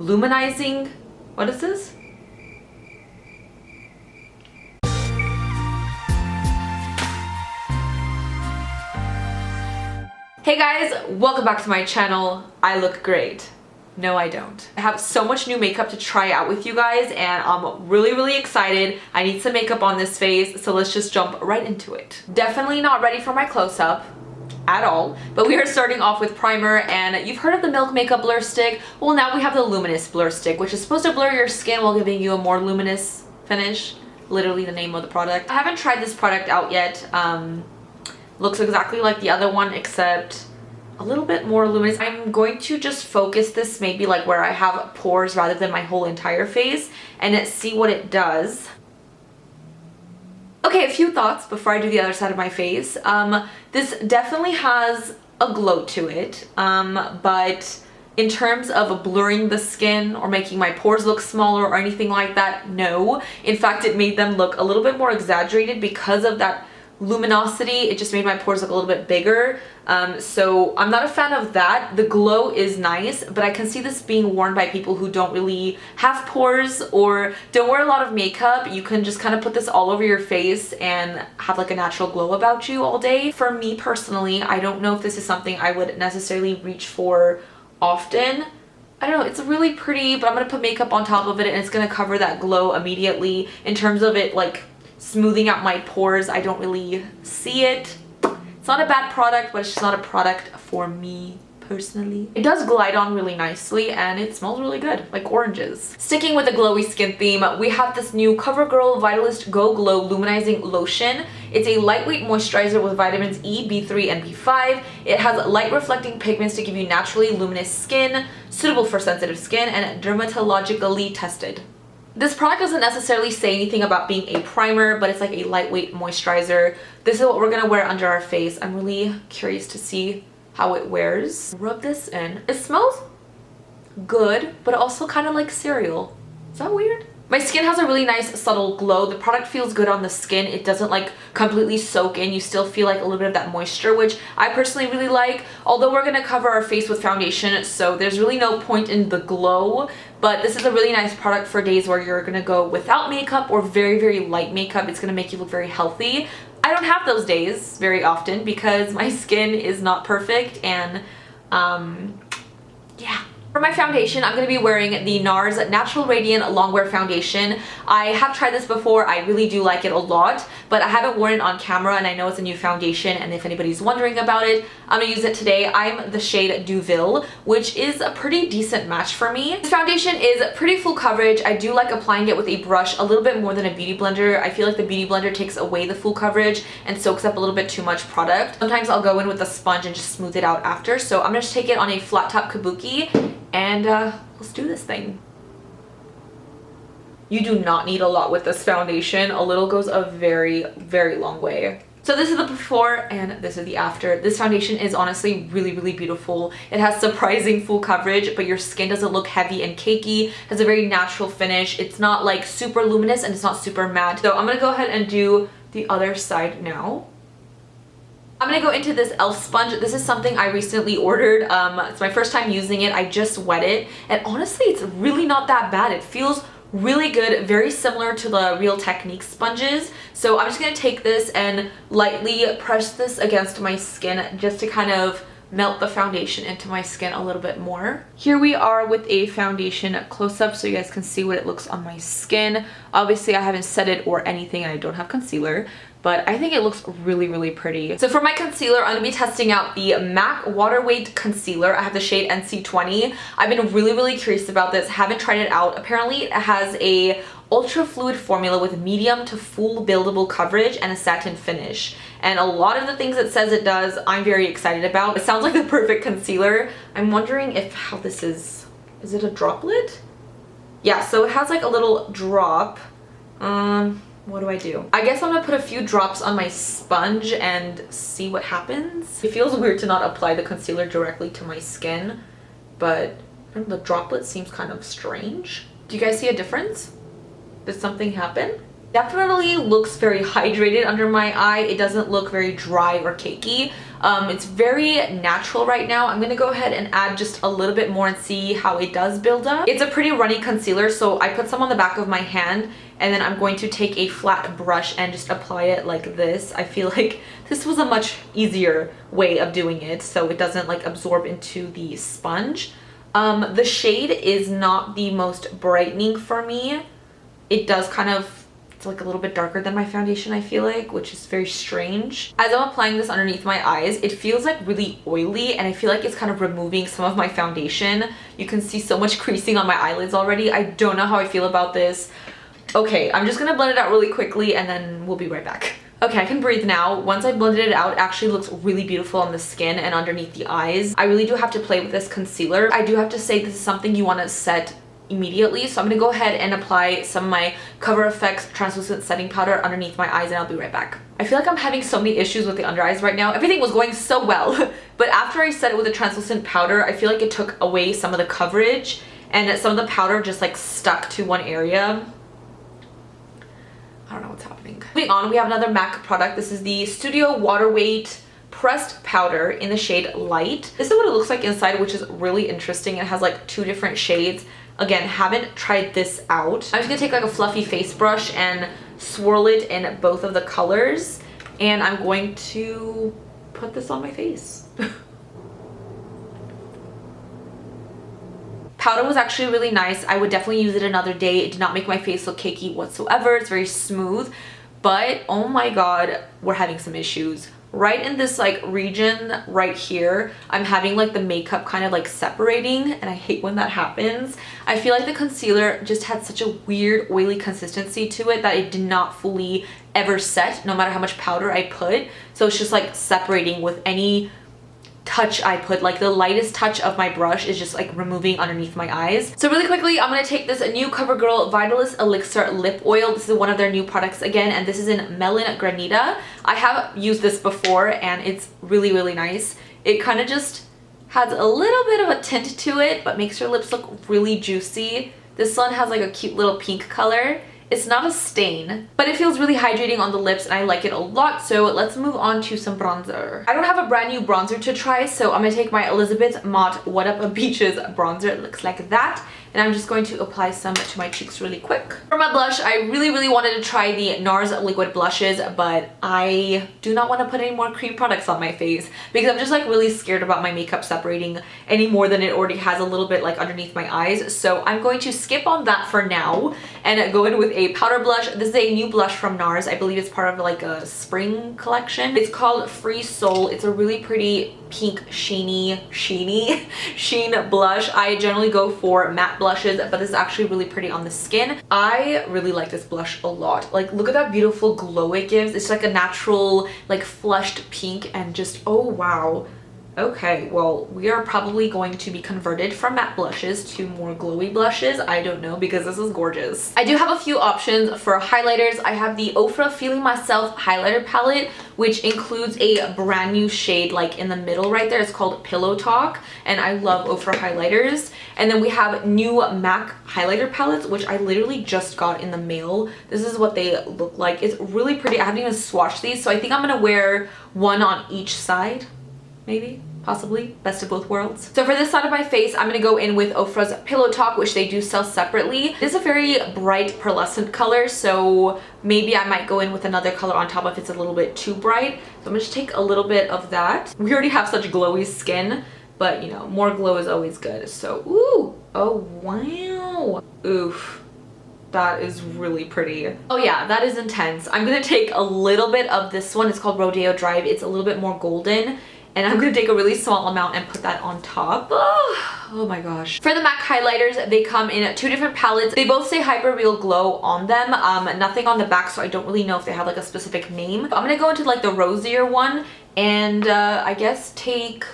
luminizing, what is this? Hey guys, welcome back to my channel. I look great. No, I don't. I have so much new makeup to try out with you guys and I'm really excited. I need some makeup on this face, so let's just jump right into it. Definitely not ready for my close-up at all, but we are starting off with primer, and you've heard of the Milk Makeup Blur Stick. Well, now we have the Luminous Blur Stick, which is supposed to blur your skin while giving you a more luminous finish. Literally the name of the product. I haven't tried this product out yet. Looks exactly like the other one except a little bit more luminous. I'm going to just focus this maybe like where I have pores rather than my whole entire face and see what it does. Okay, a few thoughts before I do the other side of my face. This definitely has a glow to it, but in terms of blurring the skin or making my pores look smaller or anything like that, no. In fact, it made them look a little bit more exaggerated because of that luminosity. It just made my pores look a little bit bigger, so I'm not a fan of that. The glow is nice, but I can see this being worn by people who don't really have pores or don't wear a lot of makeup. You can just kind of put this all over your face and have like a natural glow about you all day. For me personally, I don't know if this is something I would necessarily reach for often. I don't know, it's really pretty, but I'm gonna put makeup on top of it and it's gonna cover that glow immediately. In terms of it like smoothing out my pores, I don't really see it. It's not a bad product, but it's just not a product for me personally. It does glide on really nicely and it smells really good, like oranges. Sticking with the glowy skin theme, we have this new Covergirl Vitalist Glow Luminizing Lotion. It's a lightweight moisturizer with vitamins E, B3, and B5. It has light reflecting pigments to give you naturally luminous skin, suitable for sensitive skin, and dermatologically tested. This product doesn't necessarily say anything about being a primer, but it's like a lightweight moisturizer. This is what we're gonna wear under our face. I'm really curious to see how it wears. Rub this in. It smells good, but also kind of like cereal. Is that weird? My skin has a really nice subtle glow. The product feels good on the skin. It doesn't like completely soak in. You still feel like a little bit of that moisture, which I personally really like. Although we're gonna cover our face with foundation, so there's really no point in the glow. But this is a really nice product for days where you're gonna go without makeup or very light makeup. It's gonna make you look very healthy. I don't have those days very often because my skin is not perfect, and yeah. For my foundation, I'm going to be wearing the Nars Natural Radiant Longwear Foundation. I have tried this before. I really do like it a lot, but I haven't worn it on camera, and I know it's a new foundation, and if anybody's wondering about it, I'm going to use it today. I'm the shade Deauville, which is a pretty decent match for me. This foundation is pretty full coverage. I do like applying it with a brush a little bit more than a beauty blender. I feel like the beauty blender takes away the full coverage and soaks up a little bit too much product. Sometimes I'll go in with a sponge and just smooth it out after, so I'm going to take it on a flat top kabuki. And let's do this thing. You do not need a lot with this foundation. A little goes a very long way. So this is the before and this is the after. This foundation is honestly really beautiful. It has surprising full coverage, but your skin doesn't look heavy and cakey. It has a very natural finish. It's not like super luminous and it's not super matte. So I'm gonna go ahead and do the other side now. I'm gonna go into this e.l.f. sponge. This is something I recently ordered. It's my first time using it. I just wet it, and honestly, it's really not that bad. It feels really good, very similar to the Real Technique sponges. So I'm just gonna take this and lightly press this against my skin just to kind of melt the foundation into my skin a little bit more. Here we are with a foundation close-up so you guys can see what it looks on my skin. Obviously, I haven't set it or anything, and I don't have concealer, but I think it looks really pretty. So for my concealer, I'm gonna be testing out the MAC Water Weight Concealer. I have the shade NC20. I've been really curious about this, haven't tried it out. Apparently it has a ultra fluid formula with medium to full buildable coverage and a satin finish. And a lot of the things it says it does, I'm very excited about. It sounds like the perfect concealer. I'm wondering how this is it a droplet? Yeah, so it has like a little drop. What do I do? I guess I'm gonna put a few drops on my sponge and see what happens. It feels weird to not apply the concealer directly to my skin, but the droplet seems kind of strange. Do you guys see a difference? Did something happen? Definitely looks very hydrated under my eye. It doesn't look very dry or cakey. It's very natural right now. I'm gonna go ahead and add just a little bit more and see how it does build up. It's a pretty runny concealer, so I put some on the back of my hand, and then I'm going to take a flat brush and just apply it like this. I feel like this was a much easier way of doing it, so it doesn't like absorb into the sponge. The shade is not the most brightening for me. It does kind of, it's like a little bit darker than my foundation, I feel like, which is very strange. As I'm applying this underneath my eyes, it feels like really oily, and I feel like it's kind of removing some of my foundation. You can see so much creasing on my eyelids already. I don't know how I feel about this. Okay, I'm just gonna blend it out really quickly and then we'll be right back. Okay, I can breathe now. Once I blended it out, it actually looks really beautiful on the skin and underneath the eyes. I really do have to play with this concealer. I do have to say this is something you want to set immediately, so I'm gonna go ahead and apply some of my Coverfx translucent setting powder underneath my eyes, and I'll be right back. I feel like I'm having so many issues with the under eyes right now. Everything was going so well, but after I set it with a translucent powder, I feel like it took away some of the coverage, and some of the powder just like stuck to one area. I don't know what's happening. Moving on, we have another MAC product. This is the Studio Water Weight Pressed Powder in the shade Light. This is what it looks like inside, which is really interesting. It has like 2 different shades. Again, haven't tried this out. I'm just gonna take like a fluffy face brush and swirl it in both of the colors, and I'm going to put this on my face. Powder was actually really nice. I would definitely use it another day. It did not make my face look cakey whatsoever. It's very smooth, but oh my god, we're having some issues. Right in this like region right here, I'm having like the makeup kind of like separating, and I hate when that happens. I feel like the concealer just had such a weird oily consistency to it that it did not fully ever set, no matter how much powder I put. So it's just like separating with any touch I put. Like the lightest touch of my brush is just like removing underneath my eyes. So really quickly, I'm going to take this new Covergirl Vitalist Elixir Lip Oil. This is one of their new products again, and this is in Melon Granita. I have used this before and it's really, really nice. It kind of just has a little bit of a tint to it, but makes your lips look really juicy. This one has like a cute little pink color. It's not a stain, but it feels really hydrating on the lips and I like it a lot. So let's move on to some bronzer. I don't have a brand new bronzer to try, so I'm gonna take my Elizabeth Mott Whatup Beaches bronzer. It looks like that. And I'm just going to apply some to my cheeks really quick. For my blush, I really wanted to try the Nars liquid blushes, but I do not want to put any more cream products on my face because I'm just like really scared about my makeup separating any more than it already has a little bit like underneath my eyes. So I'm going to skip on that for now and go in with a powder blush. This is a new blush from Nars. I believe it's part of like a spring collection. It's called Free Soul. It's a really pretty pink sheen blush. I generally go for matte blushes, but this is actually really pretty on the skin. I really like this blush a lot. Like, look at that beautiful glow it gives. It's like a natural like flushed pink, and just, oh wow. Okay, well, we are probably going to be converted from matte blushes to more glowy blushes. I don't know, because this is gorgeous. I do have a few options for highlighters. I have the Ofra Feeling Myself highlighter palette, which includes a brand new shade like in the middle right there. It's called Pillow Talk, and I love Ofra highlighters. And then we have new MAC highlighter palettes, which I literally just got in the mail. This is what they look like. It's really pretty. I haven't even swatched these, so I think I'm gonna wear one on each side. Maybe, possibly, best of both worlds. So for this side of my face, I'm gonna go in with Ofra's Pillow Talk, which they do sell separately. It is a very bright pearlescent color, so maybe I might go in with another color on top if it's a little bit too bright. So I'm gonna just take a little bit of that. We already have such glowy skin, but you know, more glow is always good. So, ooh, oh wow, oof. That is really pretty. Oh yeah, that is intense. I'm gonna take a little bit of this one. It's called Rodeo Drive. It's a little bit more golden. And I'm going to take a really small amount and put that on top. Oh my gosh. For the MAC highlighters, they come in 2 different palettes. They both say Hyper Real Glow on them. Nothing on the back, so I don't really know if they have like a specific name. I'm going to go into like the rosier one and I guess take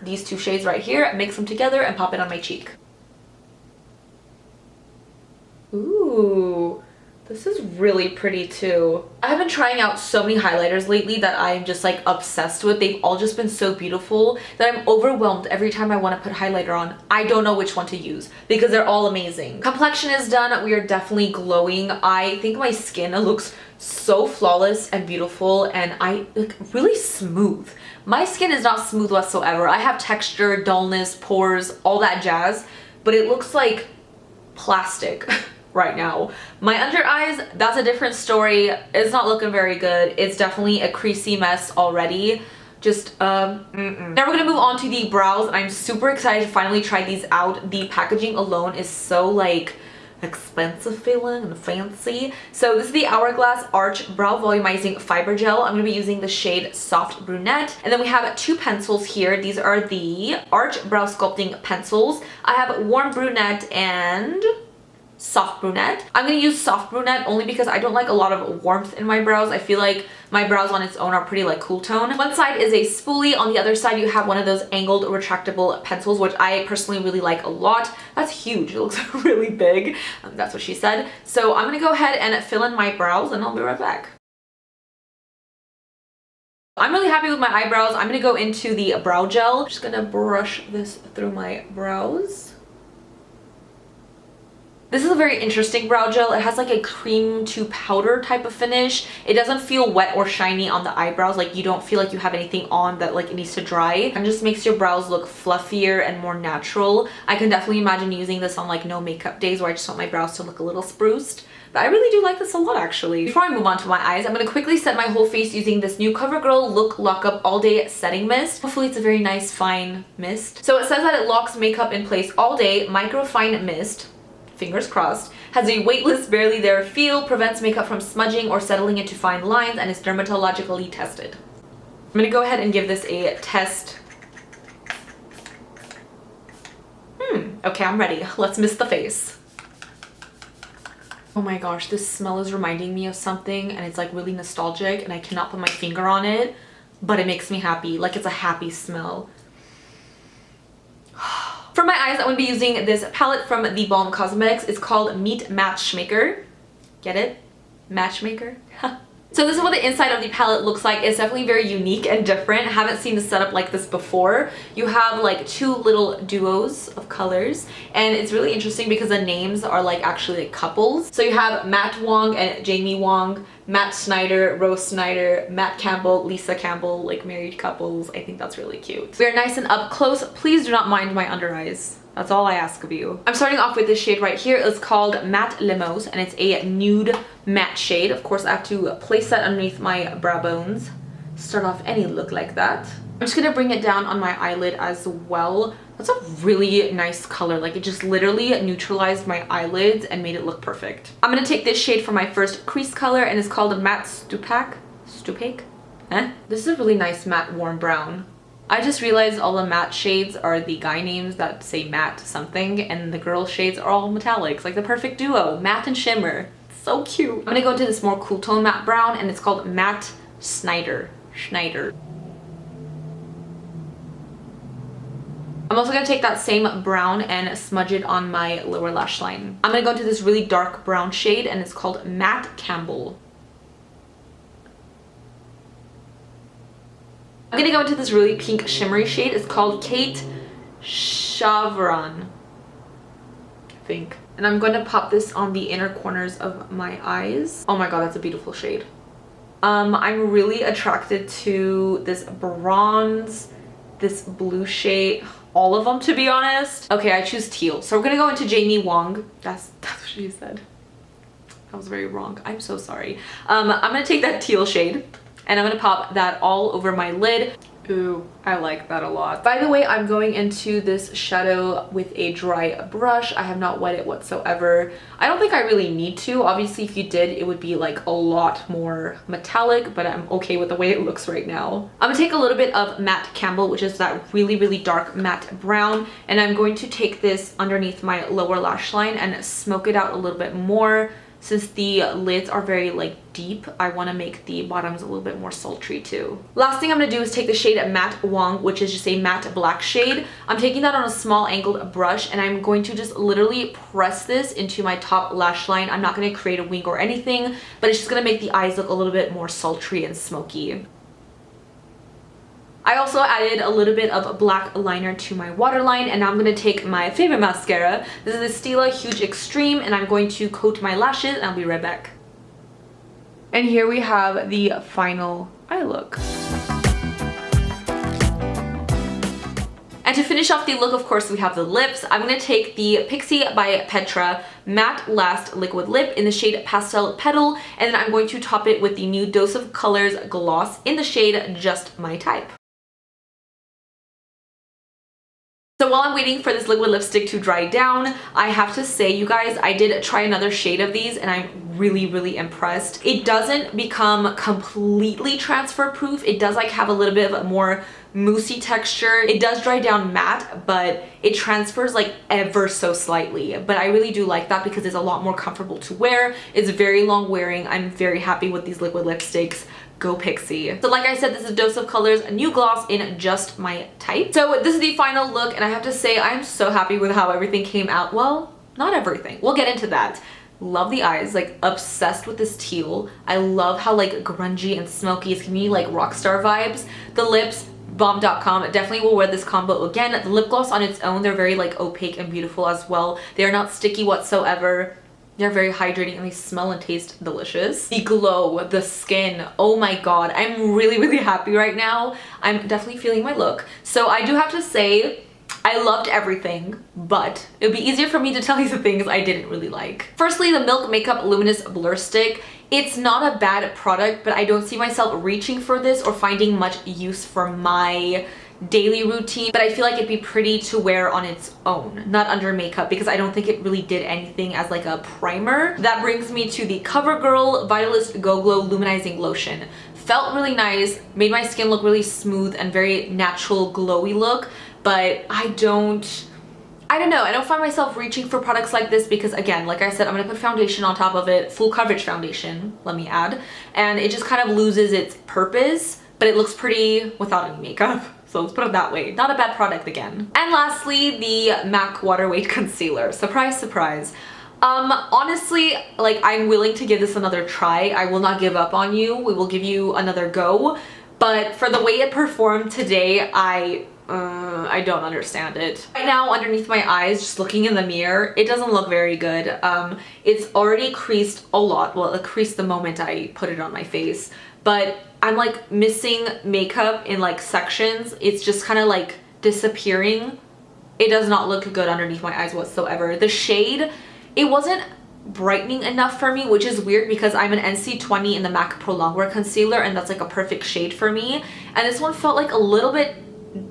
these 2 shades right here, mix them together and pop it on my cheek. Ooh, This is really pretty too. I have been trying out so many highlighters lately that I'm just like obsessed with. They've all just been so beautiful that I'm overwhelmed every time I want to put highlighter on. I don't know which one to use because they're all amazing. Complexion is done. We are definitely glowing. I think my skin looks so flawless and beautiful, and I look really smooth. My skin is not smooth whatsoever. I have texture, dullness, pores, all that jazz, but it looks like plastic right now. My under eyes, that's a different story. It's not looking very good. It's definitely a creasy mess already. Just Now we're gonna move on to the brows, and I'm super excited to finally try these out. The packaging alone is so like expensive feeling and fancy. So this is the Hourglass Arch Brow Volumizing Fiber Gel. I'm going to be using the shade Soft Brunette. And then we have two pencils here. These are the Arch Brow Sculpting pencils. I have Warm Brunette and Soft Brunette. I'm going to use Soft Brunette only because I don't like a lot of warmth in my brows. I feel like my brows on its own are pretty like cool tone. One side is a spoolie. On the other side you have one of those angled retractable pencils, which I personally really like a lot. That's huge. It looks really big. That's what she said. So I'm going to go ahead and fill in my brows and I'll be right back. I'm really happy with my eyebrows. I'm going to go into the brow gel. Just going to brush this through my brows. This is a very interesting brow gel. It has like a cream to powder type of finish. It doesn't feel wet or shiny on the eyebrows. Like you don't feel like you have anything on that like it needs to dry. And just makes your brows look fluffier and more natural. I can definitely imagine using this on like no makeup days where I just want my brows to look a little spruced. But I really do like this a lot actually. Before I move on to my eyes, I'm going to quickly set my whole face using this new Covergirl Look Lockup All Day Setting Mist. Hopefully it's a very nice fine mist. So it says that it locks makeup in place all day. Micro fine mist, fingers crossed, has a weightless, barely there feel, prevents makeup from smudging or settling into fine lines, and is dermatologically tested. I'm gonna go ahead and give this a test. Okay, I'm ready. Let's mist the face. Oh my gosh, this smell is reminding me of something, and it's like really nostalgic, and I cannot put my finger on it, but it makes me happy. Like it's a happy smell. For my eyes, I'm going to be using this palette from the Balm Cosmetics. It's called Meet Matchmaker. Get it? Matchmaker? So this is what the inside of the palette looks like. It's definitely very unique and different. I haven't seen the setup like this before. You have like two little duos of colors, and it's really interesting because the names are like actually like couples. So you have Matt Wong and Jamie Wong, Matt Snyder, Rose Snyder, Matt Campbell, Lisa Campbell, like married couples. I think that's really cute. We are nice and up close. Please do not mind my under eyes. That's all I ask of you. I'm starting off with this shade right here. It's called Matte Limos, and it's a nude matte shade. Of course, I have to place that underneath my brow bones. Start off any look like that. I'm just gonna bring it down on my eyelid as well. That's a really nice color. Like it just literally neutralized my eyelids and made it look perfect. I'm gonna take this shade for my first crease color, and it's called Matte Stupak. Stupak? This is a really nice matte warm brown. I just realized all the matte shades are the guy names that say matte something, and the girl shades are all metallics, like the perfect duo, matte and shimmer. It's so cute. I'm gonna go into this more cool tone matte brown, and it's called Matte Snyder. I'm also gonna take that same brown and smudge it on my lower lash line. I'm gonna go into this really dark brown shade, and it's called Matte Campbell. I'm gonna go into this really pink shimmery shade. It's called Kate Chavron, I think. And I'm going to pop this on the inner corners of my eyes. Oh my god, that's a beautiful shade. I'm really attracted to this bronze, this blue shade, all of them to be honest. Okay, I choose teal. So we're gonna go into Jamie Wong. That's what she said. That was very wrong. I'm so sorry. I'm gonna take that teal shade, and I'm gonna pop that all over my lid. Ooh, I like that a lot. By the way, I'm going into this shadow with a dry brush. I have not wet it whatsoever. I don't think I really need to. Obviously, if you did, it would be like a lot more metallic, but I'm okay with the way it looks right now. I'm gonna take a little bit of Matte Campbell, which is that really, really dark matte brown, and I'm going to take this underneath my lower lash line and smoke it out a little bit more since the lids are very like deep, I want to make the bottoms a little bit more sultry too. Last thing I'm going to do is take the shade Matte Wong, which is just a matte black shade. I'm taking that on a small angled brush, and I'm going to just literally press this into my top lash line. I'm not going to create a wing or anything, but it's just going to make the eyes look a little bit more sultry and smoky. I also added a little bit of black liner to my waterline, and now I'm going to take my favorite mascara. This is the Stila Huge Extreme, and I'm going to coat my lashes, and I'll be right back. And here we have the final eye look. And to finish off the look, of course, we have the lips. I'm going to take the Pixi by Petra Matte Last Liquid Lip in the shade Pastel Petal, and then I'm going to top it with the new Dose of Colors Gloss in the shade Just My Type. So while I'm waiting for this liquid lipstick to dry down, I have to say, you guys, I did try another shade of these and I'm really impressed. It doesn't become completely transfer proof. It does like have a little bit of a more moussey texture. It does dry down matte, but it transfers like ever so slightly. But I really do like that because it's a lot more comfortable to wear. It's very long wearing. I'm very happy with these liquid lipsticks. Go Pixi. So like I said, this is Dose of Colors, a new gloss in Just My Type. So this is the final look, and I have to say I'm so happy with how everything came out. Well, not everything. We'll get into that. Love the eyes, like obsessed with this teal. I love how like grungy and smoky. It's giving me like rockstar vibes. The lips, Balm.com, definitely will wear this combo again. The lip gloss on its own, they're very like opaque and beautiful as well. They are not sticky whatsoever. They're very hydrating and they smell and taste delicious. The glow, the skin, oh my god. I'm really happy right now. I'm definitely feeling my look. So I do have to say, I loved everything, but it would be easier for me to tell you the things I didn't really like. Firstly, the Milk Makeup Luminous Blur Stick. It's not a bad product, but I don't see myself reaching for this or finding much use for my daily routine, but I feel like it'd be pretty to wear on its own, not under makeup, because I don't think it really did anything as like a primer. That brings me to the Covergirl Vitalist Glow Luminizing Lotion. Felt really nice, made my skin look really smooth and very natural glowy look, but I don't know, I don't find myself reaching for products like this because, again, like I said, I'm gonna put foundation on top of it, full coverage foundation, let me add, and it just kind of loses its purpose, but it looks pretty without any makeup. So let's put it that way. Not a bad product again. And lastly, the MAC Water Weight Concealer. Surprise, surprise. Honestly, like, I'm willing to give this another try. I will not give up on you. We will give you another go. But for the way it performed today, I don't understand it. Right now, underneath my eyes, just looking in the mirror, it doesn't look very good. It's already creased a lot. Well, it creased the moment I put it on my face. But I'm like missing makeup in like sections. It's just kind of like disappearing. It does not look good underneath my eyes whatsoever. The shade, it wasn't brightening enough for me, which is weird because I'm an NC20 in the MAC Pro Longwear Concealer, and that's like a perfect shade for me. And this one felt like a little bit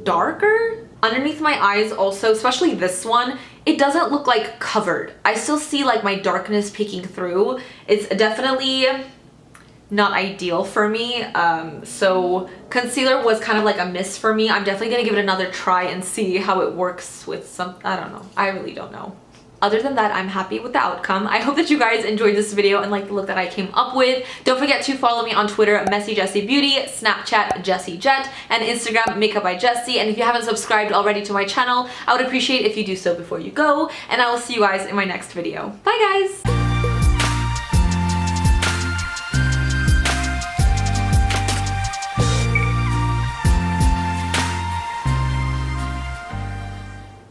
darker. Underneath my eyes also, especially this one, it doesn't look like covered. I still see like my darkness peeking through. It's definitely not ideal for me. So concealer was kind of like a miss for me. I'm definitely gonna give it another try and see how it works with some, I don't know. I really don't know. Other than that, I'm happy with the outcome. I hope that you guys enjoyed this video and liked the look that I came up with. Don't forget to follow me on Twitter, mesijesibeauty, Snapchat, JesiJet, and Instagram, Makeup by Jesi. And if you haven't subscribed already to my channel, I would appreciate if you do so before you go. And I will see you guys in my next video. Bye guys!